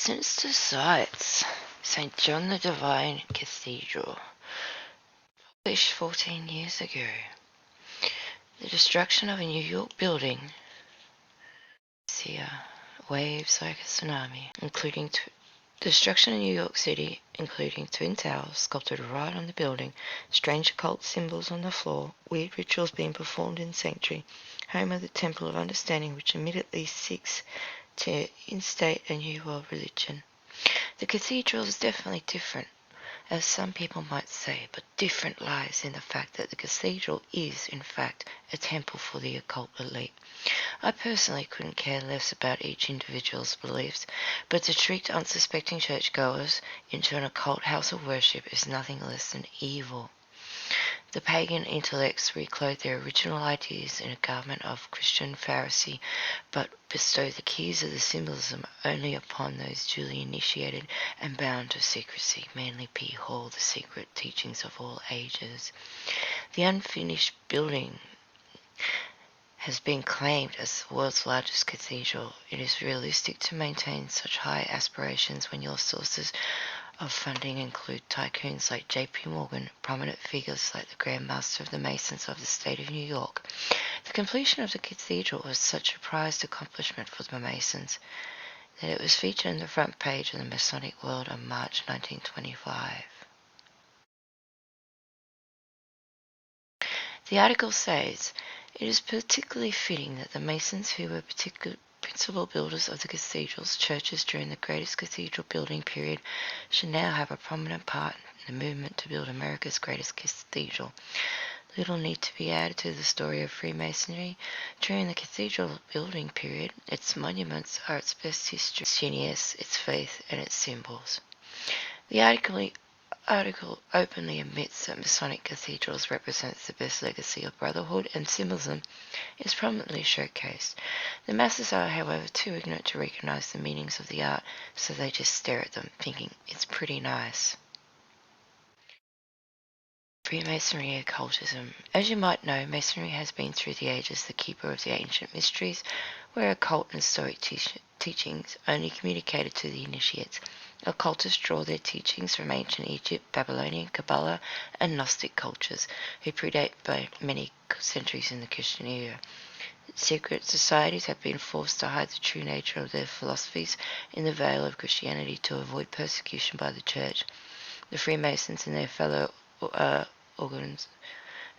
Sinister Sights, St. John the Divine Cathedral, published 14 years ago. The destruction of a New York building, waves like a tsunami, including destruction in New York City, including Twin Towers sculpted right on the building, strange occult symbols on the floor, weird rituals being performed in sanctuary, home of the Temple of Understanding, which immediately seeks to instate a new world religion. The cathedral is definitely different, as some people might say, but different lies in the fact that the cathedral is, in fact, a temple for the occult elite. I personally couldn't care less about each individual's beliefs, but to trick unsuspecting churchgoers into an occult house of worship is nothing less than evil. The pagan intellects reclothe their original ideas in a garment of Christian Pharisee, but bestow the keys of the symbolism only upon those duly initiated and bound to secrecy. Manly P. Hall, The Secret Teachings of All Ages. The unfinished building has been claimed as the world's largest cathedral. It is realistic to maintain such high aspirations when your sources of funding include tycoons like J.P. Morgan, prominent figures like the Grand Master of the Masons of the state of New York. The completion of the cathedral was such a prized accomplishment for the Masons that it was featured on the front page of the Masonic World on March 1925. The article says, "It is particularly fitting that the Masons, who were principal builders of the cathedrals, churches during the greatest cathedral building period, should now have a prominent part in the movement to build America's greatest cathedral. Little need to be added to the story of Freemasonry. During the cathedral building period, its monuments are its best history, its genius, its faith, and its symbols." The article openly admits that Masonic cathedrals represents the best legacy of brotherhood, and symbolism is prominently showcased. The masses are, however, too ignorant to recognize the meanings of the art, so they just stare at them, thinking it's pretty nice. Freemasonry occultism. As you might know, Masonry has been through the ages the keeper of the ancient mysteries, where occult and Stoic teachings only communicated to the initiates. Occultists draw their teachings from ancient Egypt, Babylonian, Kabbalah, and Gnostic cultures, who predate by many centuries in the Christian era. Secret societies have been forced to hide the true nature of their philosophies in the veil of Christianity to avoid persecution by the Church. The Freemasons and their fellow organs,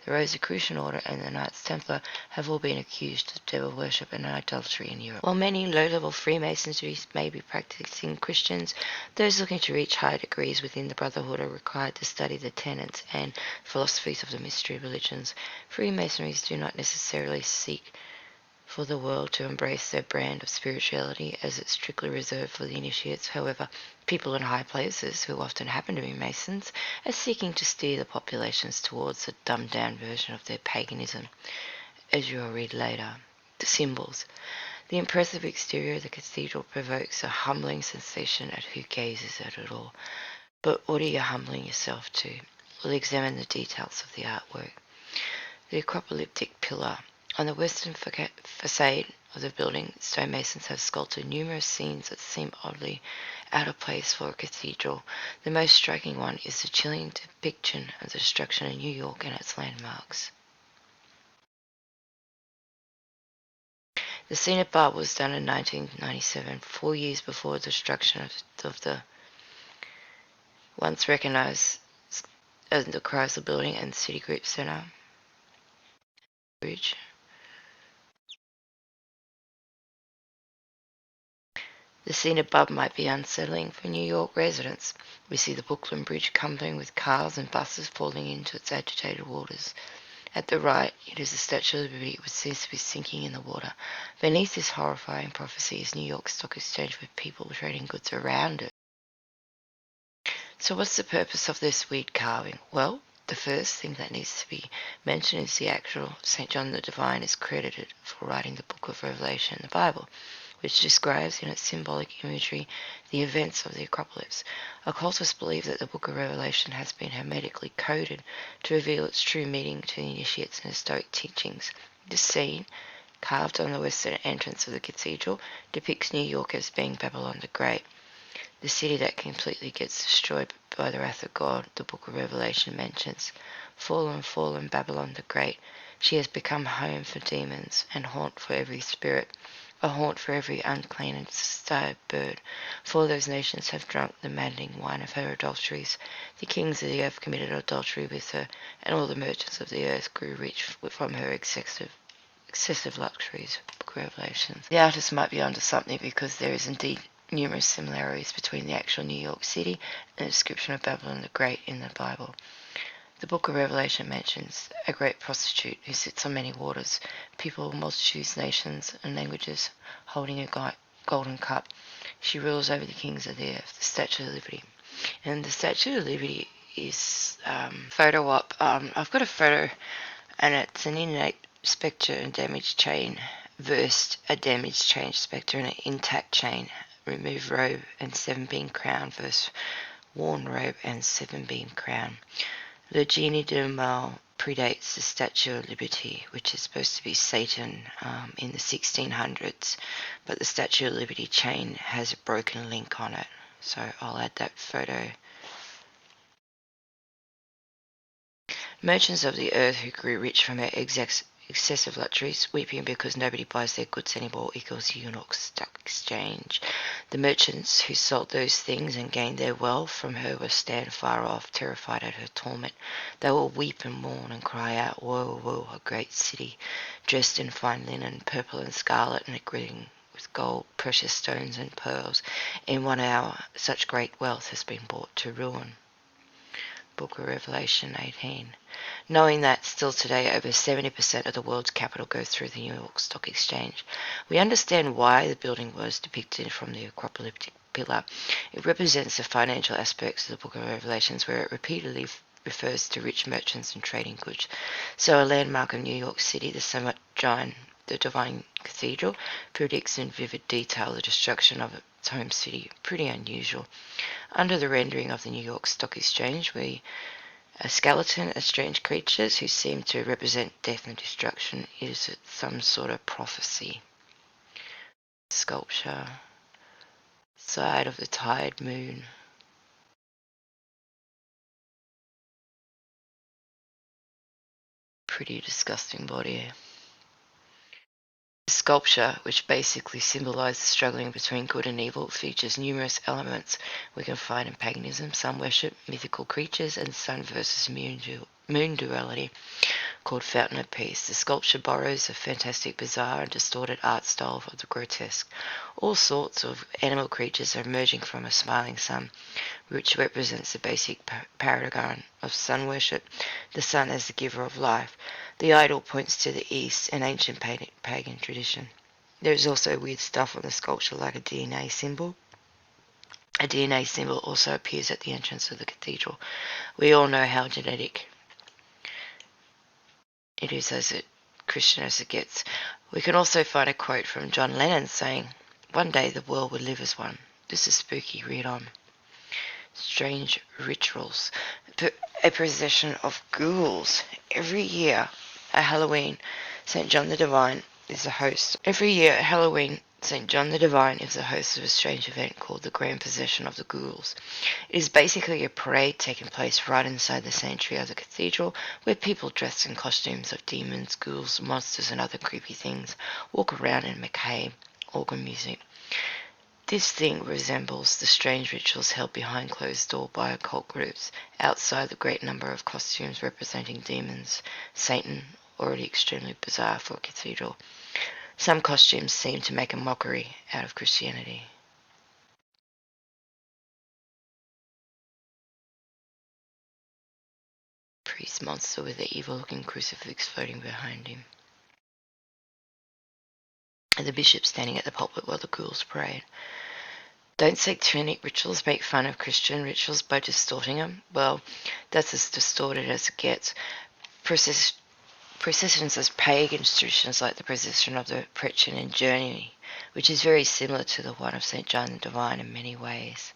the Rosicrucian Order and the Knights Templar, have all been accused of devil worship and idolatry in Europe. While many low-level Freemasonry may be practicing Christians, those looking to reach higher degrees within the Brotherhood are required to study the tenets and philosophies of the mystery religions. Freemasonries do not necessarily seek for the world to embrace their brand of spirituality, as it's strictly reserved for the initiates. However, people in high places, who often happen to be Masons, are seeking to steer the populations towards a dumbed-down version of their paganism, as you will read later. The symbols. The impressive exterior of the cathedral provokes a humbling sensation at who gazes at it all. But what are you humbling yourself to? We'll examine the details of the artwork. The acropolyptic pillar. On the western facade of the building, stonemasons have sculpted numerous scenes that seem oddly out of place for a cathedral. The most striking one is the chilling depiction of the destruction of New York and its landmarks. The scene above was done in 1997, 4 years before the destruction of the once recognized as the Chrysler Building and Citigroup Center Bridge. The scene above might be unsettling for New York residents. We see the Brooklyn Bridge crumbling with cars and buses falling into its agitated waters. At the right, it is the Statue of Liberty, which seems to be sinking in the water. Beneath this horrifying prophecy is New York Stock Exchange, with people trading goods around it. So what's the purpose of this weird carving? Well, the first thing that needs to be mentioned is the actual St. John the Divine is credited for writing the book of Revelation in the Bible, which describes in its symbolic imagery the events of the apocalypse. Occultists believe that the book of Revelation has been hermetically coded to reveal its true meaning to the initiates and Stoic teachings. This scene, carved on the western entrance of the cathedral, depicts New York as being Babylon the Great. The city that completely gets destroyed by the wrath of God, the book of Revelation mentions. Fallen, fallen, Babylon the Great. She has become home for demons, and haunt for every spirit, a haunt for every unclean and starved bird. For those nations have drunk the maddening wine of her adulteries. The kings of the earth committed adultery with her, and all the merchants of the earth grew rich from her excessive luxuries. Book of Revelations. The artist might be onto something, because there is indeed numerous similarities between the actual New York City and the description of Babylon the Great in the Bible. The book of Revelation mentions a great prostitute who sits on many waters, people, multitudes, nations, and languages, holding a golden cup. She rules over the kings of the earth, the Statue of Liberty. And the Statue of Liberty is photo op. I've got a photo, and it's an innate spectre and damaged chain versed a damaged chain spectre and an intact chain. Remove robe and 7-beam crown versus worn robe and 7-beam crown. The Genie de Mal predates the Statue of Liberty, which is supposed to be Satan in the 1600s, but the Statue of Liberty chain has a broken link on it, so I'll add that photo. Merchants of the earth who grew rich from her excessive luxuries, weeping because nobody buys their goods anymore, equals New York Stock Exchange. The merchants who sold those things and gained their wealth from her will stand far off, terrified at her torment. They will weep and mourn and cry out, "Woe, woe, a great city, dressed in fine linen, purple and scarlet, and glittering with gold, precious stones and pearls. In 1 hour such great wealth has been brought to ruin." Book of Revelation 18. Knowing that still today over 70% of the world's capital goes through the New York Stock Exchange, we understand why the building was depicted from the acropolyptic pillar. It represents the financial aspects of the Book of Revelations, where it repeatedly refers to rich merchants and trading goods. So a landmark of New York City, the St. John the Divine Cathedral, predicts in vivid detail the destruction of its home city. Pretty unusual. Under the rendering of the New York Stock Exchange, a skeleton, a strange creatures who seem to represent death and destruction. Is it some sort of prophecy? Sculpture. Side of the tired moon. Pretty disgusting body. The sculpture, which basically symbolizes the struggling between good and evil, features numerous elements we can find in paganism, sun worship, mythical creatures, and sun versus moon duality, called Fountain of Peace. The sculpture borrows a fantastic, bizarre, and distorted art style of the grotesque. All sorts of animal creatures are emerging from a smiling sun, which represents the basic paragon of sun worship, the sun as the giver of life. The idol points to the east, an ancient pagan tradition. There is also weird stuff on the sculpture, like a DNA symbol. A DNA symbol also appears at the entrance of the cathedral. We all know how genetic it is as a Christian as it gets. We can also find a quote from John Lennon saying, "One day the world will live as one." This is spooky, read on. Strange rituals. A procession of ghouls. Every year at Halloween, St. John the Divine is the host. Every year at Halloween, St. John the Divine is the host of a strange event called the Grand Procession of the Ghouls. It is basically a parade taking place right inside the sanctuary of the cathedral, where people dressed in costumes of demons, ghouls, monsters, and other creepy things walk around and make organ music. This thing resembles the strange rituals held behind closed doors by occult groups outside the great number of costumes representing demons, Satan, already extremely bizarre for a cathedral. Some costumes seem to make a mockery out of Christianity. Priest monster with an evil-looking crucifix floating behind him. And the bishop standing at the pulpit while the ghouls parade. Don't satanic rituals make fun of Christian rituals by distorting them? Well, that's as distorted as it gets. Processions as pagan traditions like the procession of the Preaching and Journey, which is very similar to the one of St. John the Divine in many ways.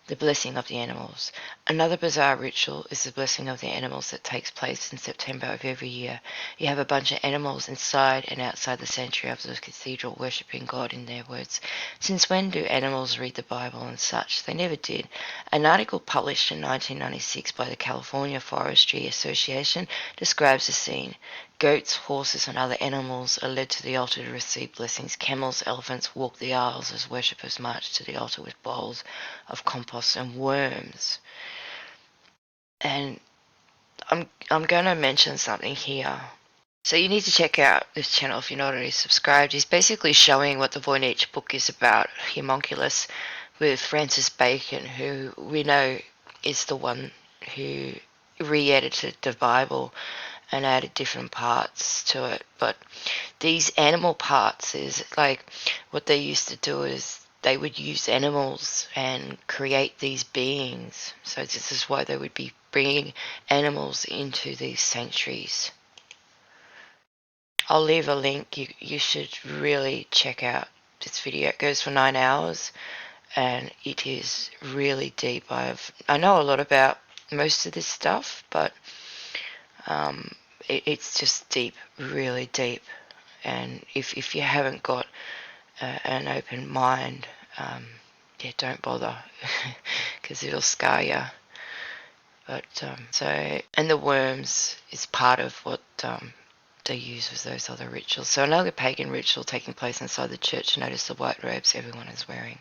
The blessing of the animals. Another bizarre ritual is the blessing of the animals that takes place in September of every year. You have a bunch of animals inside and outside the sanctuary of the cathedral worshipping God in their words. Since when do animals read the Bible and such? They never did. An article published in 1996 by the California Forestry Association describes the scene. Goats, horses, and other animals are led to the altar to receive blessings. Camels, elephants walk the aisles as worshippers march to the altar with bowls of compost and worms. And I'm going to mention something here. So you need to check out this channel if you're not already subscribed. He's basically showing what the Voynich book is about, Homunculus, with Francis Bacon, who we know is the one who re-edited the Bible and added different parts to it. But these animal parts is like what they used to do is they would use animals and create these beings. So this is why they would be bringing animals into these sanctuaries. I'll leave a link. You should really check out this video. It goes for 9 hours and it is really deep. I know a lot about most of this stuff, but it's just deep, really deep. And if you haven't got an open mind, yeah, don't bother because it'll scar you. But and the worms is part of what they use with those other rituals. So another pagan ritual taking place inside the church. Notice the white robes everyone is wearing.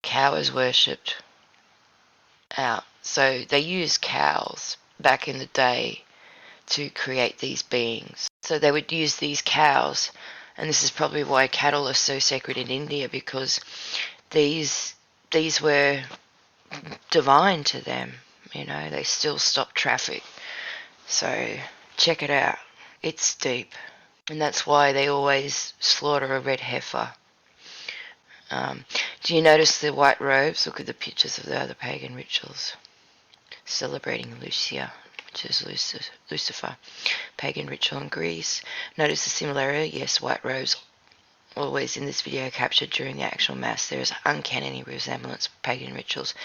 Cow is worshipped out. So they used cows back in the day to create these beings. So they would use these cows, and this is probably why cattle are so sacred in India, because these were divine to them. You know, they still stop traffic. So check it out. It's deep. And that's why they always slaughter a red heifer. Do you notice the white robes? Look at the pictures of the other pagan rituals. Celebrating Lucia, which is Lucifer. Pagan ritual in Greece. Notice the similarity? Yes, white robes always in this video captured during the actual mass. There is uncanny resemblance with pagan rituals.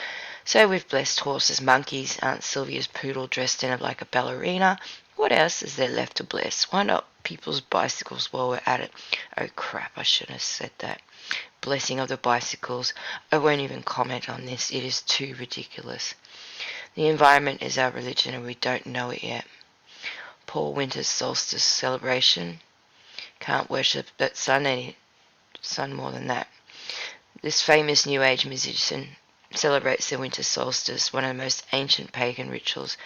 So we've blessed horses, monkeys, Aunt Sylvia's poodle dressed in it like a ballerina. What else is there left to bless? Why not people's bicycles while we're at it? Oh crap, I shouldn't have said that. Blessing of the bicycles. I won't even comment on this. It is too ridiculous. The environment is our religion and we don't know it yet. Paul Winter's solstice celebration. Can't worship that sun more than that. This famous New Age musician celebrates the winter solstice, one of the most ancient pagan rituals.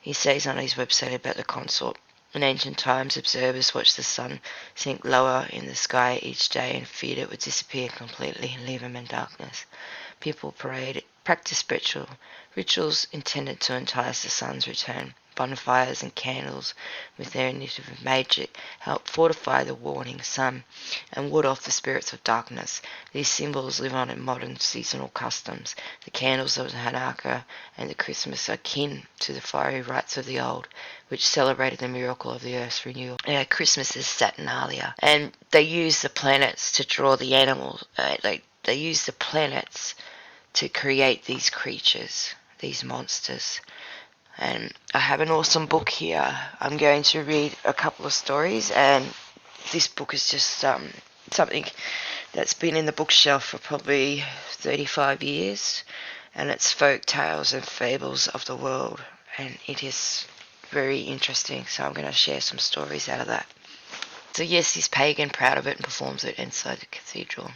He says on his website about the consort. In ancient times, observers watched the sun sink lower in the sky each day and feared it would disappear completely and leave them in darkness. People practiced spiritual rituals intended to entice the sun's return. Bonfires and candles, with their initiative magic, help fortify the warning sun and ward off the spirits of darkness. These symbols live on in modern seasonal customs. The candles of the Hanukkah and the Christmas are kin to the fiery rites of the old, which celebrated the miracle of the earth's renewal. Christmas is Saturnalia, and they use the planets to draw the animals. They use the planets to create these creatures, these monsters. And I have an awesome book here. I'm going to read a couple of stories, and this book is just something that's been in the bookshelf for probably 35 years, and it's folk tales and fables of the world, and it is very interesting, so I'm going to share some stories out of that. So yes, he's pagan, proud of it, and performs it inside the cathedral.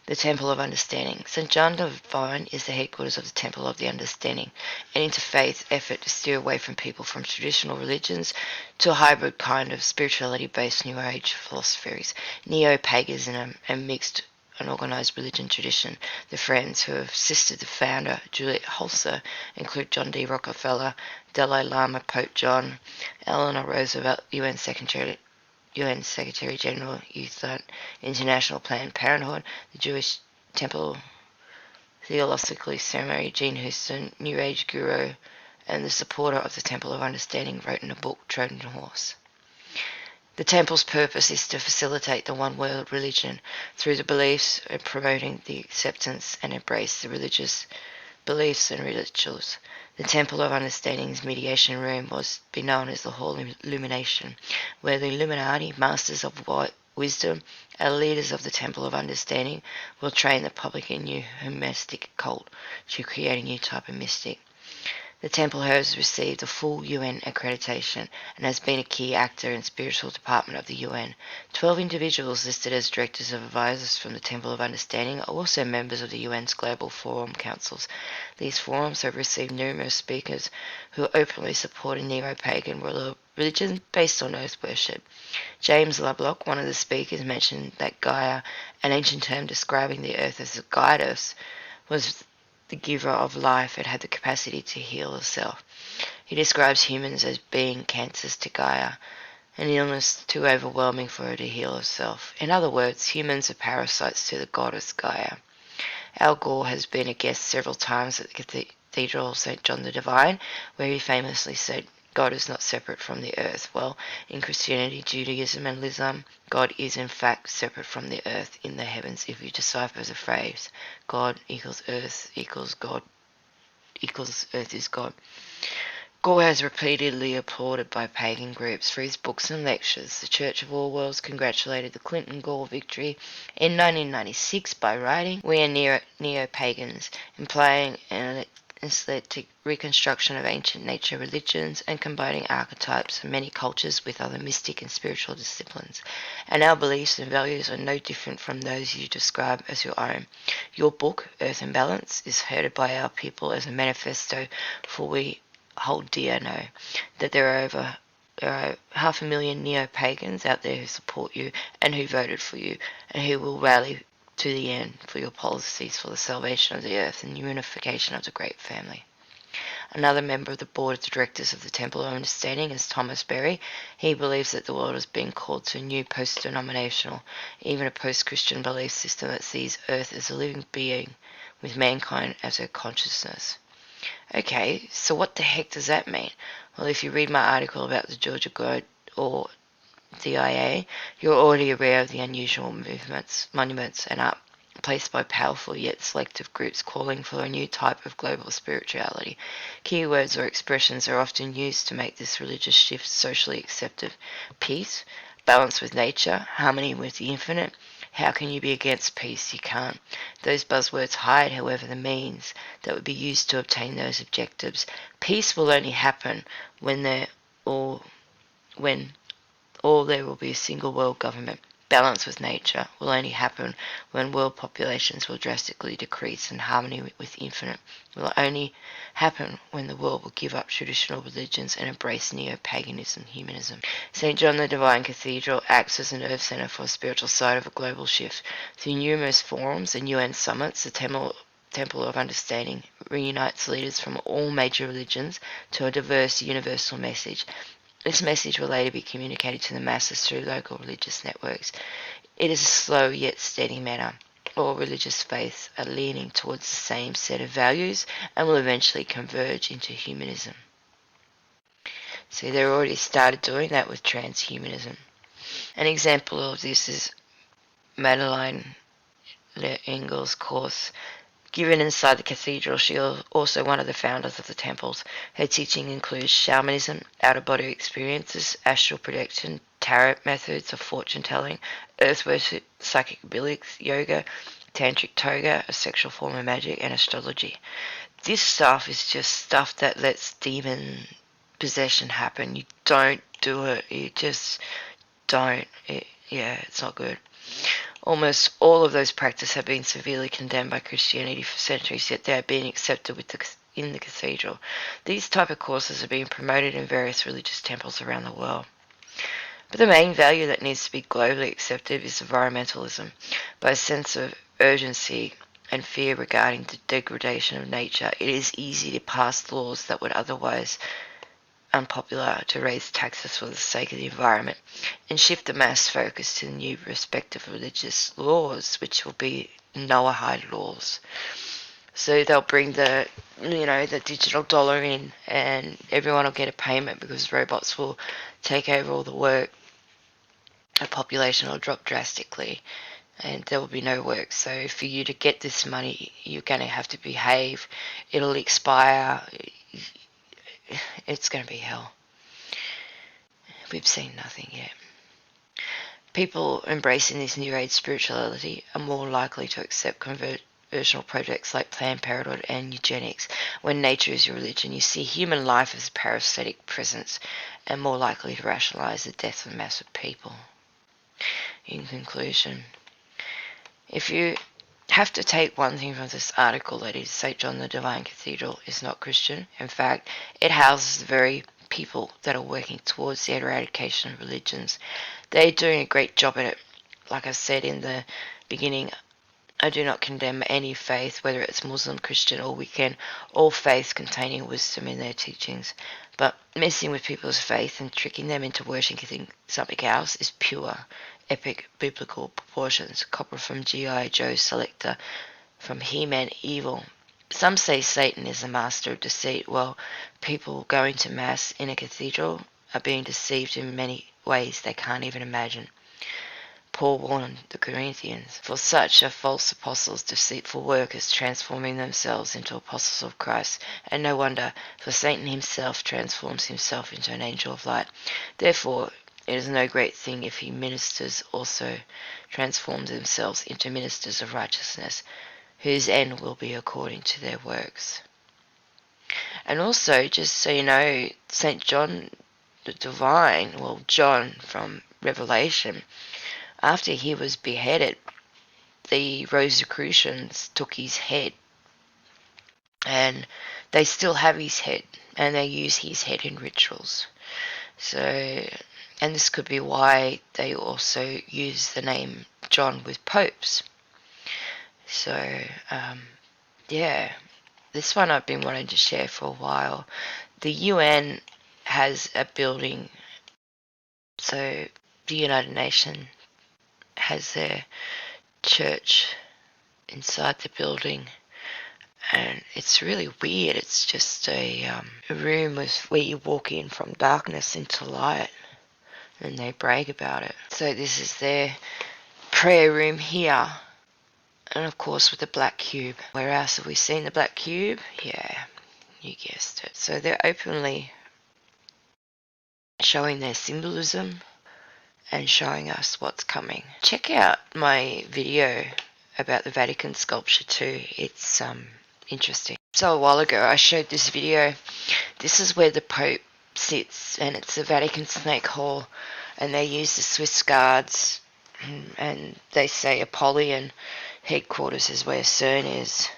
The Temple of Understanding. St. John the Divine is the headquarters of the Temple of the Understanding, an interfaith effort to steer away from people from traditional religions to a hybrid kind of spirituality-based New Age philosophies, neo-paganism, and mixed and organized religion tradition. The friends who have assisted the founder, Juliet Holzer, include John D. Rockefeller, Dalai Lama, Pope John, Eleanor Roosevelt, UN Secretary General, Youth International Planned Parenthood, the Jewish Temple Theosophical Seminary, Gene Houston, New Age Guru, and the supporter of the Temple of Understanding wrote in a book, Trojan Horse. The temple's purpose is to facilitate the one world religion through the beliefs and promoting the acceptance and embrace the religious beliefs and rituals. The Temple of Understanding's mediation room was be known as the Hall of Illumination, where the Illuminati, masters of wisdom, and leaders of the Temple of Understanding will train the public in new hermetic cult to create a new type of mystic. The temple has received a full UN accreditation and has been a key actor in spiritual department of the UN. 12 individuals listed as directors of advisors from the Temple of Understanding are also members of the UN's Global Forum Councils. These forums have received numerous speakers who openly support a neo-pagan religion based on earth worship. James Lovelock, one of the speakers, mentioned that Gaia, an ancient term describing the earth as a goddess, was the giver of life and had the capacity to heal herself. He describes humans as being cancers to Gaia, an illness too overwhelming for her to heal herself. In other words, humans are parasites to the goddess Gaia. Al Gore has been a guest several times at the Cathedral of St. John the Divine, where he famously said, God is not separate from the earth. Well, in Christianity, Judaism, and Islam, God is in fact separate from the earth in the heavens. If you decipher the phrase, God equals earth equals God equals earth is God. Gore has repeatedly applauded by pagan groups for his books and lectures. The Church of All Worlds congratulated the Clinton-Gore victory in 1996 by writing, "We are neo-pagans," implying an aesthetic reconstruction of ancient nature religions and combining archetypes of many cultures with other mystic and spiritual disciplines. And our beliefs and values are no different from those you describe as your own. Your book, Earth in Balance, is heard by our people as a manifesto, for we hold dear know that there are 500,000 neo-pagans out there who support you and who voted for you and who will rally to the end for your policies for the salvation of the earth and unification of the great family. Another member of the board of directors of the Temple of Understanding is Thomas Berry. He believes that the world is being called to a new post-denominational, even a post-Christian belief system that sees Earth as a living being with mankind as her consciousness. Okay, so what the heck does that mean? Well, if you read my article about the Georgia Guide or DIA, you're already aware of the unusual monuments and art placed by powerful yet selective groups calling for a new type of global spirituality. Keywords or expressions are often used to make this religious shift socially accepted. Peace, balance with nature, harmony with the infinite. How can you be against peace? You can't. Those buzzwords hide, however, the means that would be used to obtain those objectives. Peace will only happen when there will be a single world government. Balance with nature will only happen when world populations will drastically decrease, and harmony with the infinite will only happen when the world will give up traditional religions and embrace neo-paganism and humanism. St. John the Divine Cathedral acts as an earth center for the spiritual side of a global shift. Through numerous forums and UN summits, the Temple of Understanding reunites leaders from all major religions to a diverse universal message. This message will later be communicated to the masses through local religious networks. It is a slow yet steady manner. All religious faiths are leaning towards the same set of values and will eventually converge into humanism. See, they've already started doing that with transhumanism. An example of this is Madeleine L'Engle's course given inside the cathedral. She is also one of the founders of the temples. Her teaching includes shamanism, out-of-body experiences, astral projection, tarot methods of fortune-telling, earth worship, psychic abilities, yoga, tantric toga, a sexual form of magic, and astrology. This stuff is just stuff that lets demon possession happen. You don't do it. You just don't. It's not good. Almost all of those practices have been severely condemned by Christianity for centuries, yet they are being accepted in the cathedral. These type of courses are being promoted in various religious temples around the world. But the main value that needs to be globally accepted is environmentalism. By a sense of urgency and fear regarding the degradation of nature, it is easy to pass laws that would otherwise unpopular, to raise taxes for the sake of the environment and shift the mass focus to the new respective religious laws, which will be Noahide laws. So they'll bring the digital dollar in, and everyone will get a payment because robots will take over all the work. the population will drop drastically and there will be no work. So for you to get this money, you're going to have to behave. It'll expire. It's going to be hell. We've seen nothing yet. People embracing this New Age spirituality are more likely to accept conversional projects like Planned Parenthood and eugenics. When nature is your religion, you see human life as a parasitic presence and more likely to rationalize the death of mass of people. In conclusion, if you have to take one thing from this article, that is, St. John the Divine Cathedral is not Christian. In fact, it houses the very people that are working towards the eradication of religions. They're doing a great job at it. Like I said in the beginning, I do not condemn any faith, whether it's Muslim, Christian, or Wiccan, all faiths containing wisdom in their teachings. But messing with people's faith and tricking them into worshipping something else is pure, epic biblical proportions. Copper from G.I. Joe Selector from He-Man Evil. Some say Satan is the master of deceit. Well, people going to Mass in a cathedral are being deceived in many ways they can't even imagine. Paul warned the Corinthians, for such are false apostles, deceitful workers, transforming themselves into apostles of Christ. And no wonder, for Satan himself transforms himself into an angel of light. Therefore, it is no great thing if he ministers also transform themselves into ministers of righteousness, whose end will be according to their works. And also, just so you know, St. John the Divine, well, John from Revelation, after he was beheaded, the Rosicrucians took his head, and they still have his head, and they use his head in rituals. So, and this could be why they also use the name John with popes. So, yeah, this one I've been wanting to share for a while. The UN has a building, so the United Nations has their church inside the building, and it's really weird. It's just a room where you walk in from darkness into light, and they brag about it. So this is their prayer room here, and of course with the black cube. Where else have we seen the black cube? Yeah, you guessed it. So they're openly showing their symbolism and showing us what's coming. Check out my video about the Vatican sculpture too. It's interesting. So a while ago I showed this video. This is where the Pope sits, and it's the Vatican Snake Hall, and they use the Swiss guards, and they say Apollyon headquarters is where CERN is.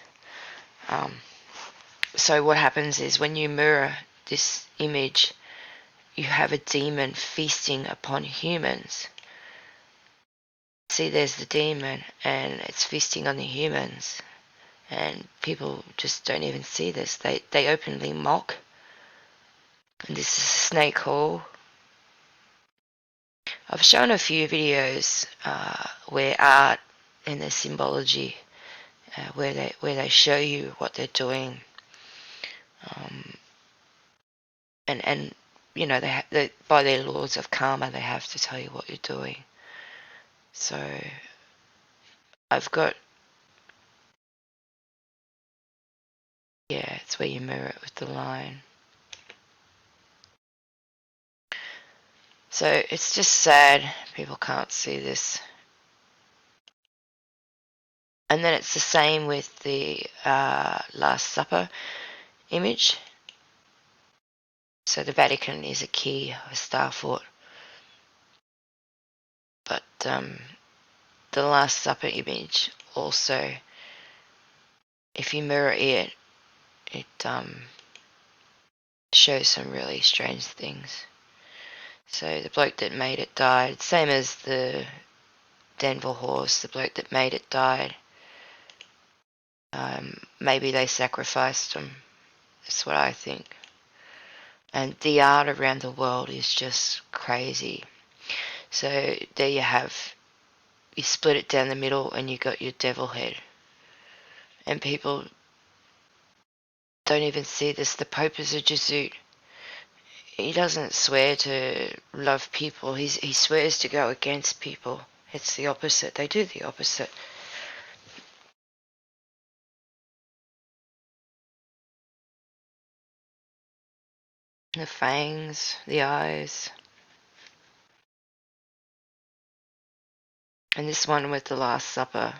So what happens is when you mirror this image, you have a demon feasting upon humans. See, there's the demon, and it's feasting on the humans, and people just don't even see this. They openly mock. And this is Snake Hall. I've shown a few videos where art and the symbology, where they show you what they're doing, and you know they by their laws of karma they have to tell you what you're doing. So I've got, yeah, it's where you mirror it with the line. So it's just sad people can't see this. And then it's the same with the Last Supper image. So the Vatican is a key, a star fort. But the Last Supper image also, if you mirror it, it shows some really strange things. So the bloke that made it died, same as the Denver horse, the bloke that made it died. Maybe they sacrificed him. That's what I think. And the art around the world is just crazy. So there you have, you split it down the middle and you got your devil head. And people don't even see this. The Pope is a Jesuit. he doesn't swear to love people. He swears to go against people. It's the opposite. They do the opposite. The fangs, the eyes, and this one with the Last Supper.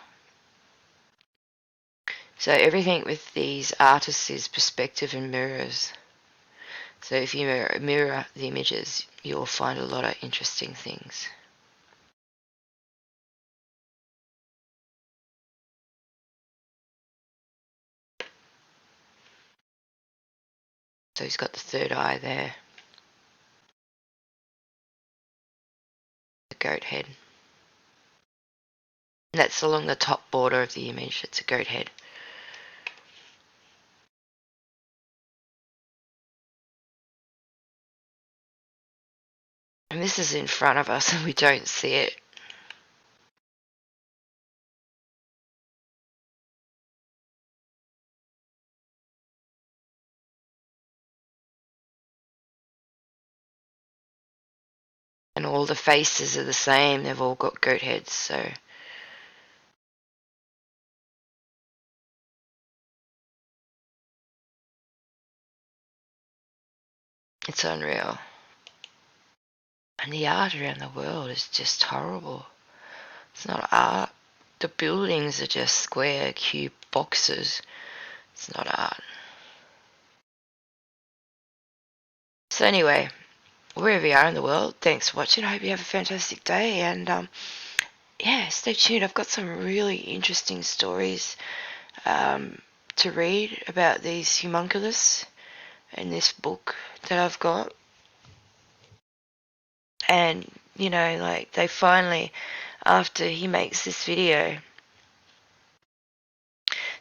So everything with these artists is perspective and mirrors. So if you mirror the images, you'll find a lot of interesting things. So he's got the third eye there, the goat head. And that's along the top border of the image. It's a goat head. And this is in front of us and we don't see it. And all the faces are the same. They've all got goat heads, so it's unreal. And the art around the world is just horrible. It's not art. The buildings are just square, cube boxes. It's not art. So anyway, wherever you are in the world, thanks for watching. I hope you have a fantastic day. And yeah, stay tuned. I've got some really interesting stories to read about these homunculus in this book that I've got. And, you know, like they finally, after he makes this video,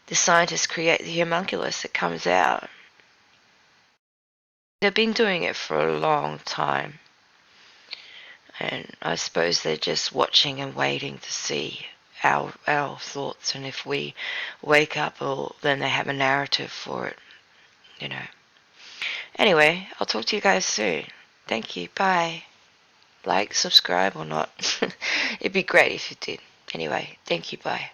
the scientists create the homunculus that comes out. They've been doing it for a long time. And I suppose they're just watching and waiting to see our thoughts, and if we wake up, or then they have a narrative for it, you know. Anyway, I'll talk to you guys soon. Thank you. Bye. Like, subscribe or not. It'd be great if you did. Anyway, thank you. Bye.